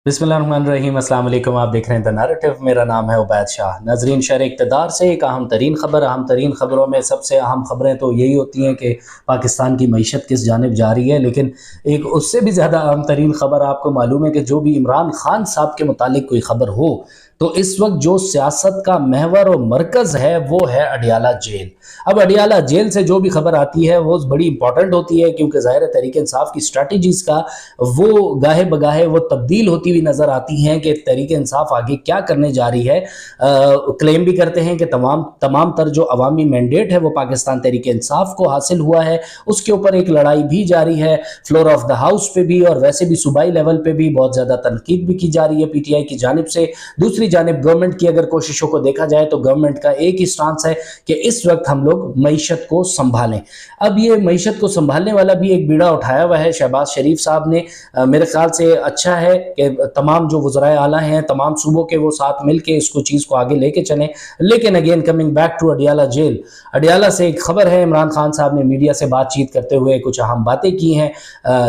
बिस्मिल्लाहिर्रहमानिर्रहीम। अस्सलाम वालेकुम। आप देख रहे हैं द नैरेटिव। मेरा नाम है उबैद शाह। नाजरीन, शर इक़्तिदार से एक अहम तरीन खबरों में सबसे अहम खबरें तो यही होती हैं कि पाकिस्तान की मईशत किस जानिब जा रही है, लेकिन एक उससे भी ज़्यादा अहम तरीन खबर आपको मालूम है कि जो भी इमरान खान साहब के मुतालिक कोई खबर हो तो इस वक्त जो सियासत का महवर और मरकज़ है वो है अडियाला जेल। अब अडियाला जेल से जो भी खबर आती है वो बड़ी इंपॉर्टेंट होती है, क्योंकि ज़ाहिर है तहरीक इंसाफ की स्ट्रैटेजीज़ का वो गाहे बगाहे वो तब्दील होती हुई नज़र आती हैं कि तहरीक इंसाफ आगे क्या करने जा रही है। क्लेम भी करते हैं कि तमाम तमाम तर जो अवामी मैंडेट है वो पाकिस्तान तहरीक इंसाफ को हासिल हुआ है, उसके ऊपर एक लड़ाई भी जारी है। फ्लोर ऑफ द हाउस पे भी और वैसे भी सूबाई लेवल पे भी बहुत ज़्यादा तनकीद भी की जा रही है पीटीआई की जानिब से। दूसरी जानिब गवर्नमेंट की अगर कोशिशों को देखा जाए तो गवर्नमेंट का एक ही स्टांस है कि इस वक्त हम लोग मईशत को संभालें। अब ये मईशत को संभालने वाला भी एक बीड़ा उठाया हुआ है शहबाज शरीफ साहब ने। मेरे ख्याल से अच्छा है कि तमाम जो वज़राए आला हैं तमाम सूबों के वो साथ मिल के इसको चीज़ को आगे लेके चलें। लेकिन again coming back to Adiala jail, Adiala से एक खबर है, इमरान खान साहब ने मीडिया से बातचीत करते हुए कुछ अहम बातें की हैं।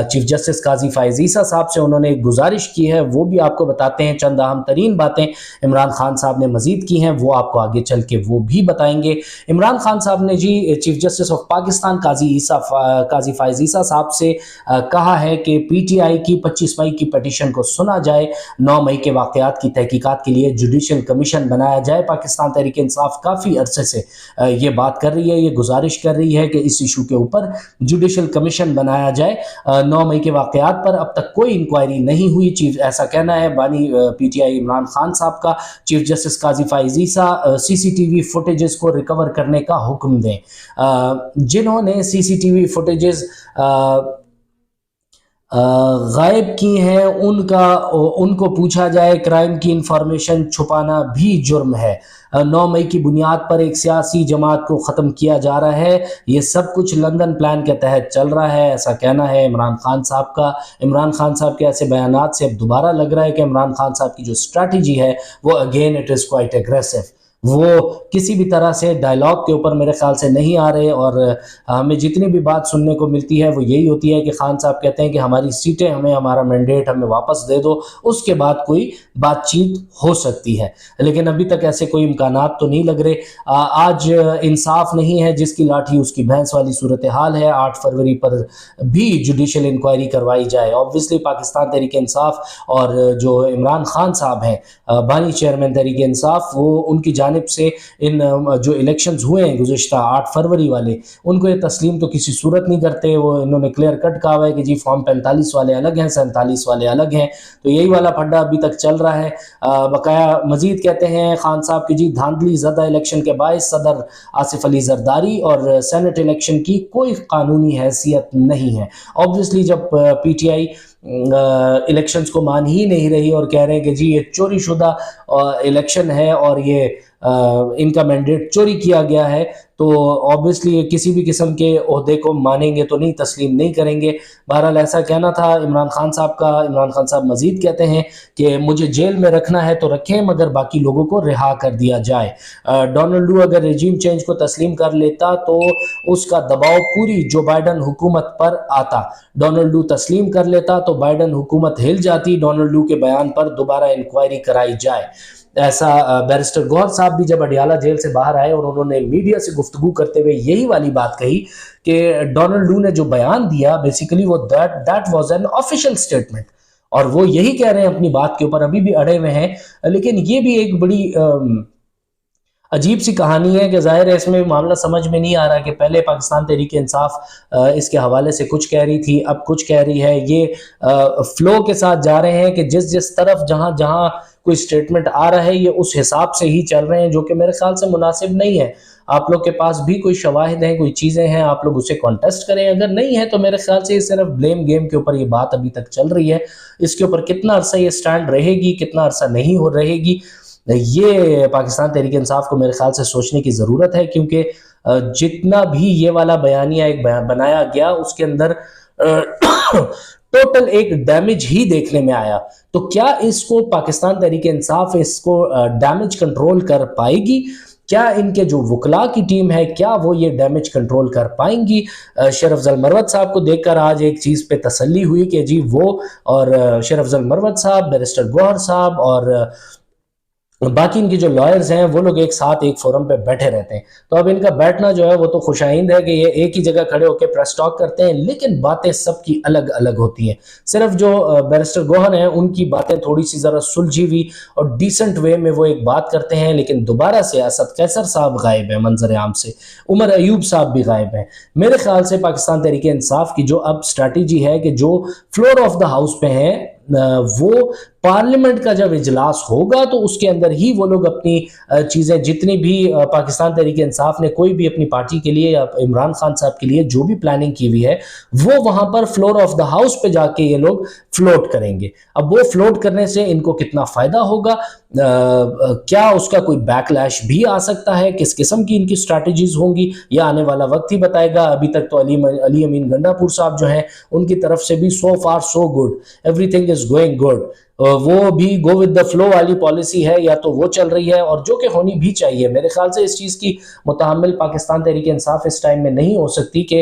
चीफ जस्टिस काजी फायज़ ईसा साहब से उन्होंने एक गुजारिश की है, वो भी आपको बताते हैं। चंद अहम तरीन बातें इमरान खान साहब ने मजीद की हैं, वो आपको आगे चल के वो भी बताएंगे। इमरान खान साहब ने जी चीफ जस्टिस ऑफ पाकिस्तान काजी फायज़ ईसा साहब से कहा है कि पीटीआई की 25 मई की पटिशन को सुना जाए, 9 मई के वाकयात की तहकीकात के लिए जुडिशल कमीशन बनाया जाए। पाकिस्तान तहरीक इंसाफ काफ़ी अरसे से ये बात कर रही है, ये गुजारिश कर रही है कि इस इशू के ऊपर जुडिशल कमीशन बनाया जाए। 9 मई के वाकयात पर अब तक कोई इंक्वायरी नहीं हुई, चीफ ऐसा कहना है बानी पीटीआई इमरान खान साहब का। चीफ जस्टिस काजी फायज़ ईसा सीसीटीवी फुटेजेस को रिकवर करने का हुक्म दें। जिन्होंने सीसीटीवी फुटेजेस गायब की हैं उनको पूछा जाए। क्राइम की इंफॉर्मेशन छुपाना भी जुर्म है। 9 मई की बुनियाद पर एक सियासी जमात को ख़त्म किया जा रहा है, ये सब कुछ लंदन प्लान के तहत चल रहा है, ऐसा कहना है इमरान खान साहब का। इमरान खान साहब के ऐसे बयानात से अब दोबारा लग रहा है कि इमरान खान साहब की जो स्ट्रैटेजी है वो again it is quite aggressive. वो किसी भी तरह से डायलॉग के ऊपर मेरे ख्याल से नहीं आ रहे, और हमें जितनी भी बात सुनने को मिलती है वो यही होती है कि खान साहब कहते हैं कि हमारी सीटें हमें, हमारा मैंडेट हमें वापस दे दो, उसके बाद कोई बातचीत हो सकती है। लेकिन अभी तक ऐसे कोई इम्कानात तो नहीं लग रहे। आज इंसाफ नहीं है जिसकी लाठी उसकी भैंस वाली सूरत हाल है। 8 फरवरी पर भी जुडिशल इंक्वायरी करवाई जाए। ऑब्वियसली पाकिस्तान तहरीक इंसाफ और जो इमरान खान साहब हैं बानी चेयरमैन तहरीक इंसाफ, वो उनकी जानिब से इन जो इलेक्शंस हुए हैं गुज़िश्ता 8 फरवरी वाले, उनको ये तस्लीम तो किसी सूरत नहीं करते। वो इन्होंने क्लियर कट कहा हुआ है कि जी फॉर्म 45 वाले अलग हैं, 47 वाले अलग हैं। तो यही वाला फड्डा अभी तक चल रहा है। बकाया मजीद कहते हैं खान साहब की जी धांधली ज़दा इलेक्शन के बायस सदर आसिफ अली जरदारी और सेनेट इलेक्शन की कोई कानूनी हैसियत नहीं है। ऑब्वियसली जब पीटीआई इलेक्शंस को मान ही नहीं रही और कह रहे हैं कि जी ये चोरी शुदा इलेक्शन है और ये इनका मैंडेट चोरी किया गया है, तो ऑब्वियसली ये किसी भी किस्म के ओहदे को मानेंगे तो नहीं, तस्लीम नहीं करेंगे। बहरहाल ऐसा कहना था इमरान खान साहब का। इमरान खान साहब मजीद कहते हैं कि मुझे जेल में रखना है तो रखें, मगर बाकी लोगों को रिहा कर दिया जाए। डोनाल्ड लू अगर रेजिम चेंज को तस्लीम कर लेता तो उसका दबाव पूरी जो बाइडन हुकूमत पर आता। डोनाल्ड लू तस्लीम कर लेता तो बाइडन हुकूमत हिल जाती। डोनाल्ड लू के बयान पर दोबारा इंक्वायरी कराई जाए, ऐसा बैरिस्टर गौहर साहब भी जब अडियाला जेल से बाहर आए और उन्होंने मीडिया से गुफ्तगू करते हुए यही वाली बात कही कि डोनाल्ड लू ने जो बयान दिया बेसिकली वो that was an official statement, और वो यही कह रहे हैं अपनी बात के ऊपर, अभी भी अड़े हुए हैं। लेकिन ये भी एक बड़ी अजीब सी कहानी है कि ज़ाहिर है इसमें मामला समझ में नहीं आ रहा कि पहले पाकिस्तान तहरीक इंसाफ इसके हवाले से कुछ कह रही थी, अब कुछ कह रही है। ये फ्लो के साथ जा रहे हैं कि जिस जिस तरफ जहां जहां कोई स्टेटमेंट आ रहा है ये उस हिसाब से ही चल रहे हैं, जो कि मेरे ख्याल से मुनासिब नहीं है। आप लोग के पास भी कोई शवाहिद हैं, कोई चीज़ें हैं, आप लोग उसे कॉन्टेस्ट करें। अगर नहीं है तो मेरे ख्याल से ये सिर्फ ब्लेम गेम के ऊपर ये बात अभी तक चल रही है। इसके ऊपर कितना अरसा ये स्टैंड रहेगी, कितना अरसा नहीं हो रहेगी, ये पाकिस्तान तहरीक इंसाफ को मेरे ख्याल से सोचने की ज़रूरत है। क्योंकि जितना भी ये वाला बयानिया एक बनाया गया उसके अंदर टोटल एक डैमेज ही देखने में आया। तो क्या इसको पाकिस्तान तहरीक इंसाफ इसको डैमेज कंट्रोल कर पाएगी? क्या इनके जो वकला की टीम है क्या वो ये डैमेज कंट्रोल कर पाएंगी? शेर अफजल मरवत साहब को देखकर आज एक चीज़ पे तसल्ली हुई कि जी वो और शेर अफजल मरवत साहब, बैरिस्टर गौहर साहब और बाकी इनके जो लॉयर्स हैं वो लोग एक साथ एक फोरम पे बैठे रहते हैं। तो अब इनका बैठना जो है वो तो खुशाइंद है कि ये एक ही जगह खड़े होकर प्रेस टॉक करते हैं, लेकिन बातें सबकी अलग अलग होती हैं। सिर्फ जो बैरिस्टर गौहर हैं उनकी बातें थोड़ी सी ज़रा सुलझी हुई और डिसेंट वे में वो एक बात करते हैं, लेकिन दोबारा से असद कैसर साहब गायब है मंजर आम से, उमर अयूब साहब भी गायब हैं। मेरे ख्याल से पाकिस्तान तहरीक इंसाफ की जो अब स्ट्रैटेजी है कि जो फ्लोर ऑफ द हाउस पे हैं वो पार्लियामेंट का जब इजलास होगा तो उसके अंदर ही वो लोग अपनी चीज़ें जितनी भी पाकिस्तान तहरीक इंसाफ ने कोई भी अपनी पार्टी के लिए या इमरान खान साहब के लिए जो भी प्लानिंग की हुई है वो वहां पर फ्लोर ऑफ द हाउस पे जाके ये लोग फ्लोट करेंगे। अब वो फ्लोट करने से इनको कितना फायदा होगा, क्या उसका कोई बैकलैश भी आ सकता है, किस किस्म की इनकी स्ट्रैटेजीज होंगी, यह आने वाला वक्त ही बताएगा। अभी तक तो अली अमीन गंडापुर साहब जो हैं उनकी तरफ से भी so far so good, everything is going good, वो भी गो विद द फ्लो वाली पॉलिसी है या तो वो चल रही है और जो कि होनी भी चाहिए। मेरे ख्याल से इस चीज़ की मुतहम्मिल पाकिस्तान तहरीक इंसाफ इस टाइम में नहीं हो सकती कि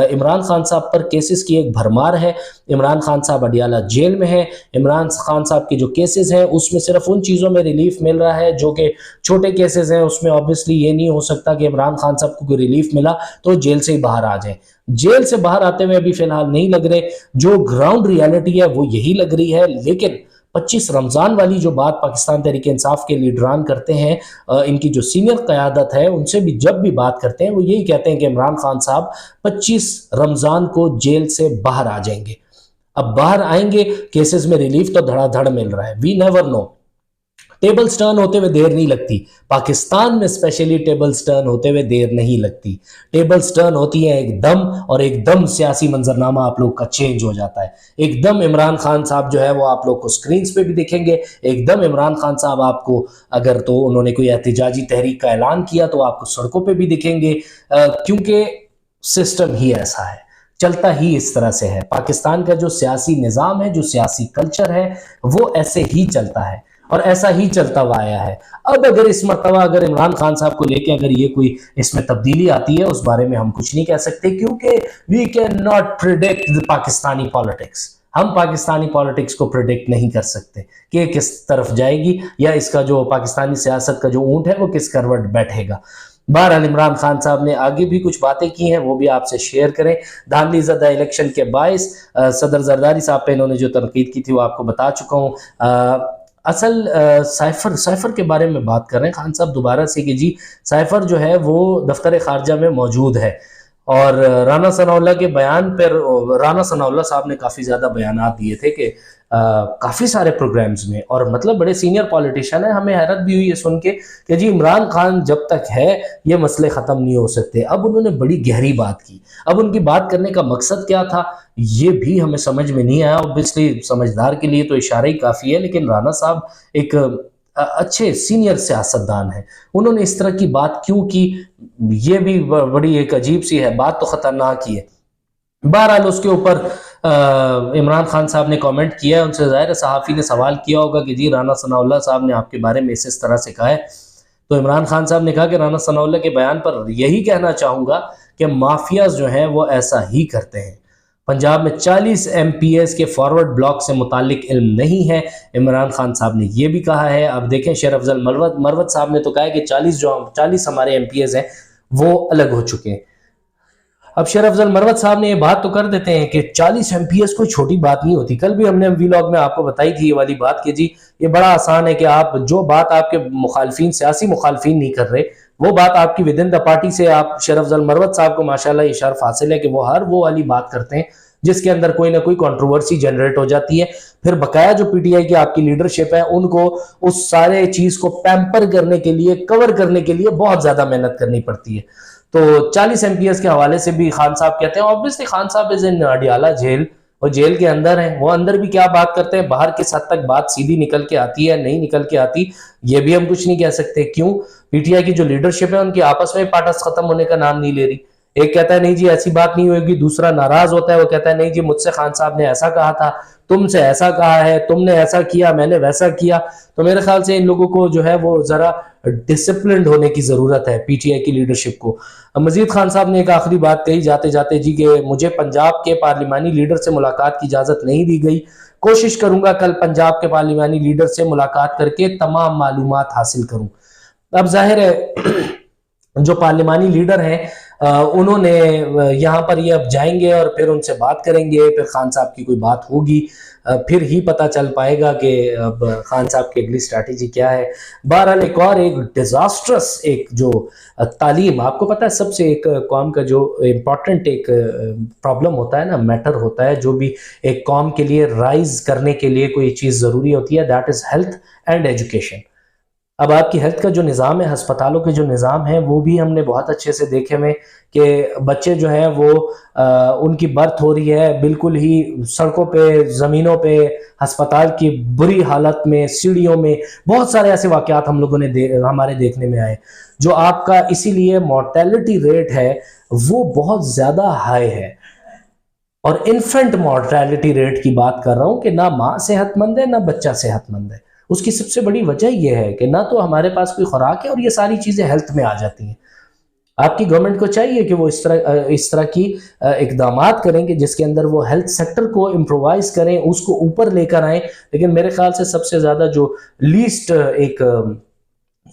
इमरान खान साहब पर केसेस की एक भरमार है, इमरान खान साहब अडियाला जेल में है, इमरान खान साहब के जो केसेस हैं उसमें सिर्फ उन चीज़ों में रिलीफ मिल रहा है जो कि छोटे केसेस हैं, उसमें ऑब्वियसली ये नहीं हो सकता कि इमरान खान साहब को कोई रिलीफ मिला तो जेल से ही बाहर आ जाए। जेल से बाहर आते हुए अभी फिलहाल नहीं लग रहे, जो ग्राउंड रियलिटी है वो यही लग रही है। लेकिन 25 रमजान वाली जो बात पाकिस्तान तहरीक इंसाफ के लीडरान करते हैं, इनकी जो सीनियर क़यादत है उनसे भी जब भी बात करते हैं वो यही कहते हैं कि इमरान खान साहब 25 रमजान को जेल से बाहर आ जाएंगे। अब बाहर आएंगे, केसेस में रिलीफ तो धड़ाधड़ मिल रहा है, we never know. Tables turn होते हुए देर नहीं लगती, पाकिस्तान में स्पेशली टेबल्स टर्न होते हुए देर नहीं लगती। टेबल्स टर्न होती है एकदम और एकदम सियासी मंजरनामा आप लोग का चेंज हो जाता है। एकदम इमरान खान साहब जो है वो आप लोग को स्क्रीन्स पे भी दिखेंगे, एकदम इमरान खान साहब आपको अगर तो उन्होंने कोई एहतिजाजी तहरीक का ऐलान किया तो आपको सड़कों पे भी दिखेंगे, क्योंकि सिस्टम ही ऐसा है, चलता ही इस तरह से है। पाकिस्तान का जो सियासी निज़ाम है, जो सियासी कल्चर है वो ऐसे ही चलता है और ऐसा ही चलता हुआ आया है। अब अगर इस मरतबा अगर इमरान खान साहब को लेके अगर ये कोई इसमें तब्दीली आती है उस बारे में हम कुछ नहीं कह सकते, क्योंकि we can not predict the Pakistani politics. हम पाकिस्तानी पॉलिटिक्स को प्रिडिक्ट नहीं कर सकते कि किस तरफ जाएगी या इसका जो पाकिस्तानी सियासत का जो ऊंट है वो किस करवट बैठेगा। बहरहाल इमरान खान साहब ने आगे भी कुछ बातें की हैं, वो भी आपसे शेयर करें। धांधली ज़दा इलेक्शन के बायस सदर जरदारी साहब पे इन्होंने जो तनकीद की थी वो आपको बता चुका हूँ। असल साइफर के बारे में बात कर रहे हैं खान साहब दोबारा से कि जी साइफर जो है वो दफ्तर खारजा में मौजूद है और राना सनाउल्लाह के बयान पर राना सनाउल्लाह साहब ने काफ़ी ज़्यादा बयानात दिए थे कि काफ़ी सारे प्रोग्राम्स में, और मतलब बड़े सीनियर पॉलिटिशियन है। हमें हैरत भी हुई है सुन के कि जी इमरान खान जब तक है ये मसले ख़त्म नहीं हो सकते। अब उन्होंने बड़ी गहरी बात की, अब उनकी बात करने का मकसद क्या था ये भी हमें समझ में नहीं आया। ऑब्वियसली समझदार के लिए तो इशारा ही काफ़ी है, लेकिन राना साहब एक अच्छे सीनियर सियासतदान है, उन्होंने इस तरह की बात क्यों की ये भी बड़ी एक अजीब सी है, बात तो ख़तरनाक ही है। बहरहाल उसके ऊपर इमरान खान साहब ने कमेंट किया है, उनसे ज़ाहिर सहाफ़ी ने सवाल किया होगा कि जी राना सनाउल्लाह साहब ने आपके बारे में इस तरह से कहा है, तो इमरान खान साहब ने कहा कि राना सनाउल्लाह के बयान पर यही कहना चाहूँगा कि माफियाज जो हैं वो ऐसा ही करते हैं। पंजाब में 40 MPs के फॉरवर्ड ब्लॉक से मुतालिक इल्म नहीं है, इमरान खान साहब ने यह भी कहा है। अब देखें शेर अफजल मरवत साहब ने तो कहा है कि 40 हमारे MPs हैं वो अलग हो चुके हैं। अब शेर अफजल मरवत साहब ने ये बात तो कर देते हैं कि 40 MPs कोई छोटी बात नहीं होती। कल भी हमने वीलॉग में आपको बताई थी ये वाली बात कि जी ये बड़ा आसान है कि आप जो बात आपके मुखालफिन सियासी मुखालफिन नहीं कर रहे वो बात आपकी विद इन द पार्टी से, आप शेर अफजल मरवत साहब को माशाल्लाह ये शर्फ हासिल है कि वो हर वो वाली बात करते हैं जिसके अंदर कोई ना कोई कंट्रोवर्सी जनरेट हो जाती है। फिर बकाया जो PTI की आपकी लीडरशिप है उनको उस सारे चीज को पैम्पर करने के लिए, कवर करने के लिए बहुत ज्यादा मेहनत करनी पड़ती है। तो 40 MPs के हवाले से भी खान साहब कहते हैं, ऑब्वियसली खान साहब इज इन अडियाला जेल, वो जेल के अंदर है, वो अंदर भी क्या बात करते हैं, बाहर किस हद तक बात सीधी निकल के आती है नहीं निकल के आती ये भी हम कुछ नहीं कह सकते। क्यों? PTI की जो लीडरशिप है उनकी आपस में पार्टस खत्म होने का नाम नहीं ले रही। एक कहता है नहीं जी ऐसी बात नहीं होगी, दूसरा नाराज होता है, वो कहता है नहीं जी मुझसे खान साहब ने ऐसा कहा था, तुमसे ऐसा कहा है, तुमने ऐसा किया, मैंने वैसा किया। तो मेरे ख्याल से इन लोगों को जो है वो जरा डिसिप्लिन्ड होने की जरूरत है, पीटीआई की लीडरशिप को। मजीद खान साहब ने एक आखिरी बात कही जाते जाते जी कि मुझे पंजाब के पार्लिमानी लीडर से मुलाकात की इजाजत नहीं दी गई, कोशिश करूंगा कल पंजाब के पार्लिमानी लीडर से मुलाकात करके तमाम मालूमात हासिल करूं। अब जाहिर है जो पार्लिमानी लीडर हैं उन्होंने यहाँ पर ये अब जाएंगे और फिर उनसे बात करेंगे, फिर खान साहब की कोई बात होगी, फिर ही पता चल पाएगा कि अब खान साहब की अगली स्ट्रैटेजी क्या है। बहरहाल एक और एक डिजास्ट्रस एक जो तालीम, आपको पता है सबसे एक कौम का जो इम्पोर्टेंट एक प्रॉब्लम होता है ना, मैटर होता है जो भी एक कौम के लिए राइज करने के लिए कोई चीज़ ज़रूरी होती है, that is health and education. अब आपकी हेल्थ का जो निज़ाम है, अस्पतालों के जो निज़ाम है, वो भी हमने बहुत अच्छे से देखे हुए कि बच्चे जो हैं वो उनकी बर्थ हो रही है बिल्कुल ही सड़कों पे, ज़मीनों पे, अस्पताल की बुरी हालत में, सीढ़ियों में, बहुत सारे ऐसे वाक़यात हम लोगों ने हमारे देखने में आए, जो आपका इसीलिए मोर्टेलिटी रेट है वो बहुत ज़्यादा हाई है। और इन्फेंट मोर्टेलिटी रेट की बात कर रहा हूँ कि ना माँ सेहतमंद है ना बच्चा सेहतमंद है। उसकी सबसे बड़ी वजह यह है कि ना तो हमारे पास कोई खुराक है और ये सारी चीज़ें हेल्थ में आ जाती हैं। आपकी गवर्नमेंट को चाहिए कि वो इस तरह की इकदामात करें कि जिसके अंदर वो हेल्थ सेक्टर को इम्प्रोवाइज करें, उसको ऊपर लेकर आएँ। लेकिन मेरे ख्याल से सबसे ज़्यादा जो लीस्ट एक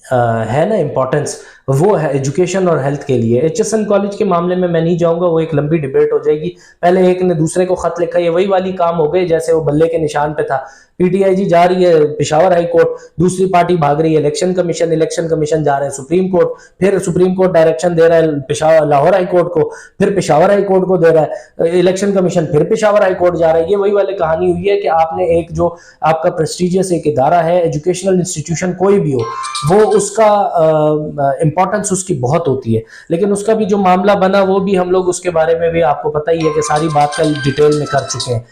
है ना इम्पोर्टेंस, वो है एजुकेशन और हेल्थ के लिए। एचएसएन कॉलेज के मामले में मैं नहीं जाऊंगा, वो एक लंबी डिबेट हो जाएगी। पहले एक ने दूसरे को खत लिखा, ये वही वाली काम हो गए जैसे वो बल्ले के निशान पे था। पीटीआई जी जा रही है पेशावर हाई कोर्ट, दूसरी पार्टी भाग रही है इलेक्शन कमीशन जा रहे हैं सुप्रीम कोर्ट, फिर सुप्रीम कोर्ट डायरेक्शन दे रहा है पेशावर लाहौर हाई कोर्ट को, फिर पेशावर हाई कोर्ट को दे रहा है इलेक्शन कमीशन, फिर पेशावर हाई कोर्ट जा रहा है। ये वही वाली कहानी हुई है कि आपने एक जो आपका प्रेस्टिजियस एक इदारा है, एजुकेशनल इंस्टीट्यूशन कोई भी हो, वो उसका इंपॉर्टेंस उसकी बहुत होती है, लेकिन उसका भी जो मामला बना वो भी हम लोग उसके बारे में भी आपको पता ही है कि सारी बात कल डिटेल में कर चुके हैं।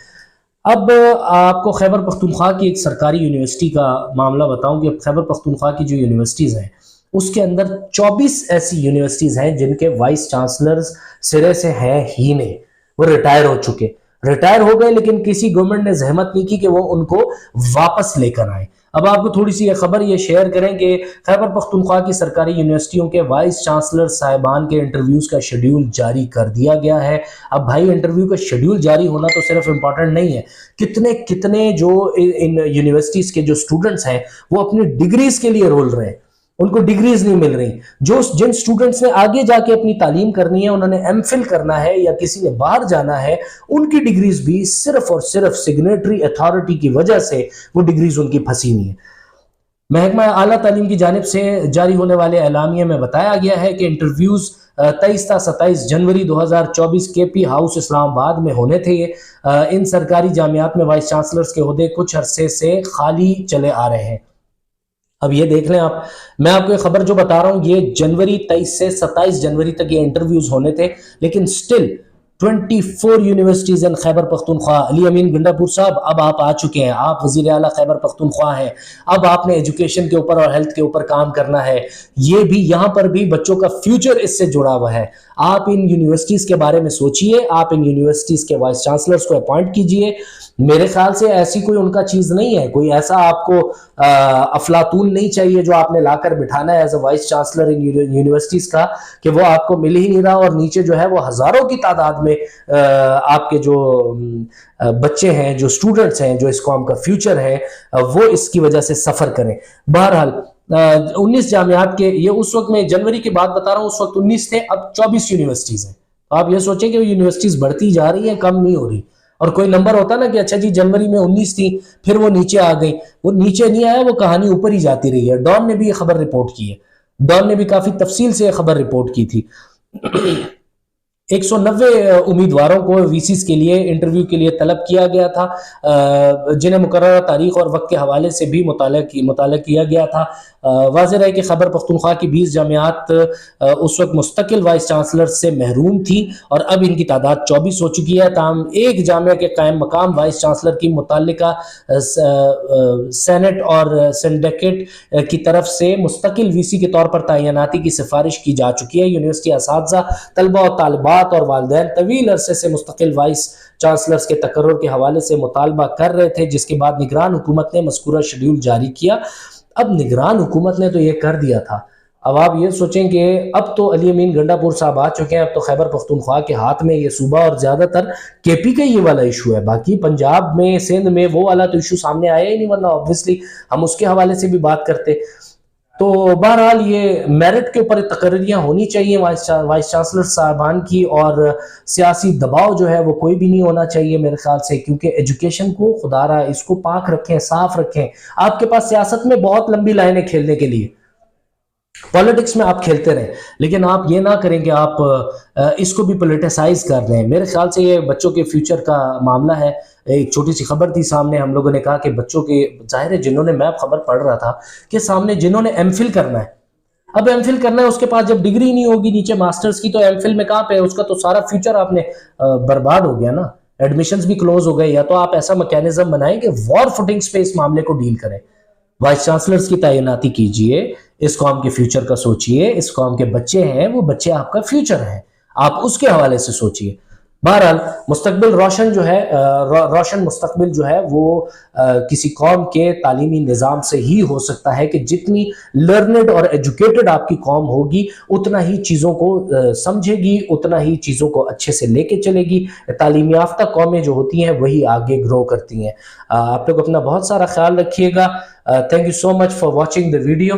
अब आपको खैबर पख्तूनख्वा की एक सरकारी यूनिवर्सिटी का मामला बताऊं कि खैबर पख्तूनख्वा की जो यूनिवर्सिटीज़ हैं उसके अंदर 24 ऐसी यूनिवर्सिटीज़ हैं जिनके वाइस चांसलर्स सिरे से हैं ही नहीं, वो रिटायर हो चुके, रिटायर हो गए, लेकिन किसी गवर्नमेंट ने जहमत नहीं की कि वो उनको वापस लेकर आए। अब आपको थोड़ी सी ये खबर ये शेयर करें कि खैबर पख्तूनख्वा की सरकारी यूनिवर्सिटियों के वाइस चांसलर साहिबान के इंटरव्यूज का शेड्यूल जारी कर दिया गया है। अब भाई इंटरव्यू का शेड्यूल जारी होना तो सिर्फ इम्पॉर्टेंट नहीं है, कितने कितने जो इन यूनिवर्सिटीज के जो स्टूडेंट्स हैं वो अपनी डिग्रीज के लिए रोल रहे हैं, उनको डिग्रीज नहीं मिल रही। जो जिन स्टूडेंट्स ने आगे जाके अपनी तालीम करनी है, उन्होंने एमफिल करना है या किसी ने बाहर जाना है, उनकी डिग्रीज भी सिर्फ और सिर्फ सिग्नेटरी अथॉरिटी की वजह से वो डिग्रीज उनकी फंसी नहीं है। महकमा आला तालीम की जानिब से जारी होने वाले एलामिया में बताया गया है कि इंटरव्यूज 23 था 27 जनवरी 2024 केपी हाउस इस्लामाबाद में होने थे। इन सरकारी जामियात में वाइस चांसलर्स के ओहदे कुछ अरसे से खाली चले आ रहे हैं। अब ये देख लें आप, मैं आपको खबर जो बता रहा हूं ये जनवरी 23 से 27 जनवरी तक ये इंटरव्यूज होने थे, लेकिन still 24 universities in Khyber Pakhtunkhwa. Ali Amin Gandapur sahab अब आप आ चुके हैं, आप वजीर आला खैबर पख्तूनख्वा हैं, अब आपने एजुकेशन के ऊपर और हेल्थ के ऊपर काम करना है। ये भी यहाँ पर भी बच्चों का फ्यूचर इससे जुड़ा हुआ है। आप इन यूनिवर्सिटीज के बारे में सोचिए, आप इन यूनिवर्सिटीज के वाइस चांसलर्स को अपॉइंट कीजिए। मेरे ख्याल से ऐसी कोई उनका चीज नहीं है, कोई ऐसा आपको अफलातून नहीं चाहिए जो आपने लाकर बिठाना है as a vice chancellor in universities का, कि वो आपको मिल ही नहीं रहा और नीचे जो है वो हजारों की तादाद में आपके जो बच्चे हैं, जो स्टूडेंट्स हैं, जो इस कौम का फ्यूचर है, वो इसकी वजह से सफर करें। बहरहाल 19 जामियात के, ये उस वक्त मैं जनवरी की बात बता रहा हूँ, उस वक्त 19 थे, अब 24 यूनिवर्सिटीज हैं। तो आप ये सोचें कि वो यूनिवर्सिटीज बढ़ती जा रही है, कम नहीं हो रही। और कोई नंबर होता ना कि अच्छा जी जनवरी में 19 थी, फिर वो नीचे आ गई, वो नीचे नहीं आया, वो कहानी ऊपर ही जाती रही है। डॉन ने भी ये खबर रिपोर्ट की है, डॉन ने भी काफी तफसील से ये खबर रिपोर्ट की थी। 190 उम्मीदवारों को वीसीस के लिए इंटरव्यू के लिए तलब किया गया था, जिन्हें मुकर्रर तारीख और वक्त के हवाले से भी मुताला किया गया था। वाज़ेह रहे कि खैबर पख्तूनख्वा की 20 जामियात उस वक्त मुस्तकिल वाइस चांसलर से महरूम थी और अब इनकी तादाद 24 हो चुकी है। ताहम एक जामिया के कायम मकाम वाइस चांसलर की मुतल्लिका सेनेट और सिंडिकेट की तरफ से मुस्तकिल वीसी के तौर पर तैनाती की सिफारिश की जा चुकी है। यूनिवर्सिटी असातिज़ा, तलबा और तालिबात और वालिदैन तवील अरसे से मुस्तकिल वाइस चांसलर्स के तकर्रुर के हवाले से मुतालबा कर रहे थे, जिसके बाद निगरान हुकूमत ने मज़कूरा शेड्यूल जारी किया। अब निगरान हुकूमत ने तो ये कर दिया था, अब आप ये सोचें कि अब तो अली अमीन गंडापुर साहब आ चुके हैं, अब तो खैबर पख्तूनख्वा के हाथ में ये सूबा और ज़्यादातर केपी का ये वाला इशू है। बाकी पंजाब में, सिंध में वो वाला तो इशू सामने आया ही नहीं, वरना ऑब्वियसली हम उसके हवाले से भी बात करते। तो बहरहाल ये मेरिट के ऊपर तकरीरियाँ होनी चाहिए वाइस चांसलर साहबान की, और सियासी दबाव जो है वो कोई भी नहीं होना चाहिए मेरे ख्याल से, क्योंकि एजुकेशन को खुदारा इसको पाक रखें, साफ रखें। आपके पास सियासत में बहुत लंबी लाइनें खेलने के लिए, पॉलिटिक्स में आप खेलते रहें, लेकिन आप ये ना करें कि आप इसको भी पोलिटिसाइज कर रहे हैं। मेरे ख्याल से ये बच्चों के फ्यूचर का मामला है। एक छोटी सी खबर थी सामने, हम लोगों ने कहा कि बच्चों के, जाहिर है जिन्होंने, मैं खबर पढ़ रहा था कि सामने जिन्होंने एमफिल करना है, अब एमफिल करना है, उसके पास जब डिग्री नहीं होगी नीचे मास्टर्स की, तो एमफिल में कहाँ पे है, उसका तो सारा फ्यूचर आपने बर्बाद हो गया ना, एडमिशंस भी क्लोज हो गए। या तो आप ऐसा मैकेनिज्म बनाएं कि वॉर फुटिंग्स पे इस मामले को डील करें, वाइस चांसलर्स की तैनाती कीजिए, इस कौम के फ्यूचर का सोचिए, इस कौम के बच्चे हैं, वो बच्चे आपका फ्यूचर हैं, आप उसके हवाले से सोचिए। बहरहाल मुस्तकबिल रोशन जो है, रोशन मुस्तकबिल जो है वो किसी कौम के तालीमी निज़ाम से ही हो सकता है कि जितनी लर्नेड और एजुकेटेड आपकी कौम होगी, उतना ही चीज़ों को समझेगी, उतना ही चीज़ों को अच्छे से लेके चलेगी। तालीम याफ्ता कौमें जो होती हैं वही आगे ग्रो करती हैं। आप लोग अपना बहुत सारा ख्याल रखिएगा। Thank you so much for watching the video.